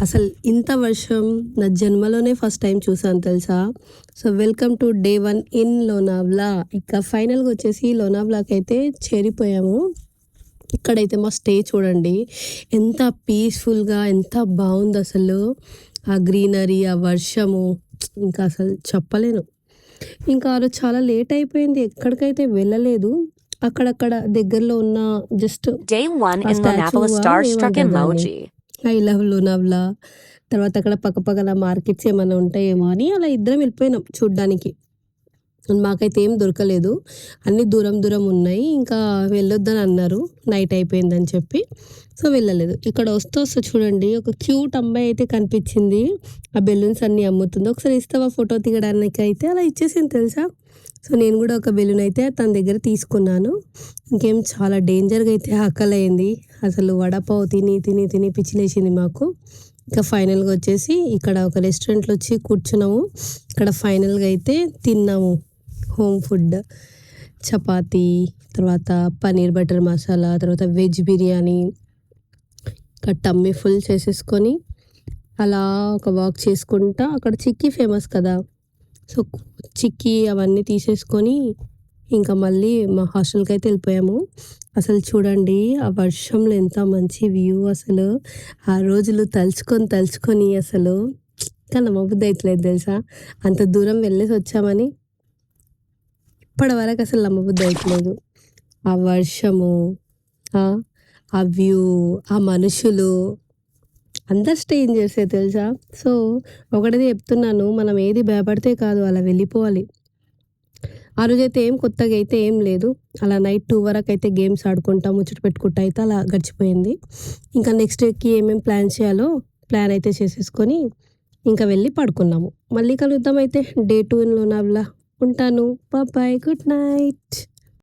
అసలు ఇంత వర్షం నా జన్మలోనే ఫస్ట్ టైం చూసాను తెలుసా. So welcome to day 1 in Lonavla. ఇక ఫైనల్గా వచ్చేసి లోనావ్లాకి అయితే చేరిపోయాము. ఇక్కడైతే మా స్టే చూడండి ఎంత పీస్ఫుల్గా, ఎంత బాగుంది అసలు. ఆ గ్రీనరీ, ఆ వర్షము, ఇంకా అసలు చెప్పలేను. ఇంకా ఆ రోజు చాలా లేట్ అయిపోయింది, ఎక్కడికైతే వెళ్ళలేదు. అక్కడక్కడ దగ్గరలో ఉన్న జస్ట్ Day 1 ఆ is స్టాచ్యూ Lonavala Starstruck ఏమంటారు దాన్ని, emoji. I love Lonavala. తర్వాత అక్కడ పక్కపక్కన మార్కెట్స్ ఏమైనా ఉంటాయేమో అని అలా ఇద్దరం వెళ్ళిపోయినాం చూడ్డానికి. మాకైతే ఏం దొరకలేదు, అన్నీ దూరం దూరం ఉన్నాయి. ఇంకా వెళ్ళొద్దని అన్నారు, నైట్ అయిపోయిందని చెప్పి. సో వెళ్ళలేదు. ఇక్కడ వస్తూ వస్తూ చూడండి ఒక క్యూట్ అమ్మాయి అయితే కనిపించింది. ఆ బెలూన్స్ అన్నీ అమ్ముతుంది. ఒకసారి ఇస్తావా ఫోటో దిగడానికి అయితే అలా ఇచ్చేసింది తెలుసా. సో నేను కూడా ఒక బెలూన్ అయితే తన దగ్గర తీసుకున్నాను. ఇంకేం చాలా డేంజర్గా అయితే ఆకలైంది. అసలు వడపావు తిని తిని తిని పిచ్చిలేసింది మాకు. ఇంకా ఫైనల్గా వచ్చేసి ఇక్కడ ఒక రెస్టారెంట్లో వచ్చి కూర్చున్నాము. ఇక్కడ ఫైనల్గా అయితే తిన్నాము హోమ్ ఫుడ్. చపాతీ, తర్వాత పన్నీర్ బటర్ మసాలా, తర్వాత వెజ్ బిర్యానీ. ఇక్కడ టమ్మీ ఫుల్ చేసేసుకొని అలా ఒక వాక్ చేసుకుంటా, అక్కడ చిక్కీ ఫేమస్ కదా, సో చిక్కీ అవన్నీ తీసేసుకొని ఇంకా మళ్ళీ మా హాస్టల్కి అయితే వెళ్ళిపోయాము. అసలు చూడండి ఆ వర్షంలో ఎంత మంచి వ్యూ అసలు. ఆ రోజులు తలుచుకొని తలుచుకొని అసలు ఇంకా నమ్మబుద్ధి అవుతలేదు తెలుసా. అంత దూరం వెళ్ళేసి వచ్చామని ఇప్పటి వరకు అసలు నమ్మబుద్ధి అవుతలేదు. ఆ వర్షము, ఆ ఆ వ్యూ, ఆ మనుషులు, అందరు స్ట్రేంజర్సే తెలుసా. సో ఒకటిదే చెప్తున్నాను, మనం ఏది భయపడితే కాదు, అలా వెళ్ళిపోవాలి. ఆ రోజైతే ఏం కొత్తగా అయితే ఏం లేదు. అలా నైట్ 2 వరకు అయితే గేమ్స్ ఆడుకుంటా, ముచ్చట పెట్టుకుంటా అయితే అలా గడిచిపోయింది. ఇంకా నెక్స్ట్ డేకి ఏమేమి ప్లాన్ చేయాలో ప్లాన్ అయితే చేసేసుకొని ఇంకా వెళ్ళి పడుకున్నాము. మళ్ళీ కలుద్దాం అయితే డే 2 ఇన్ లోనావ్లా. ఉంటాను. Bye, good night.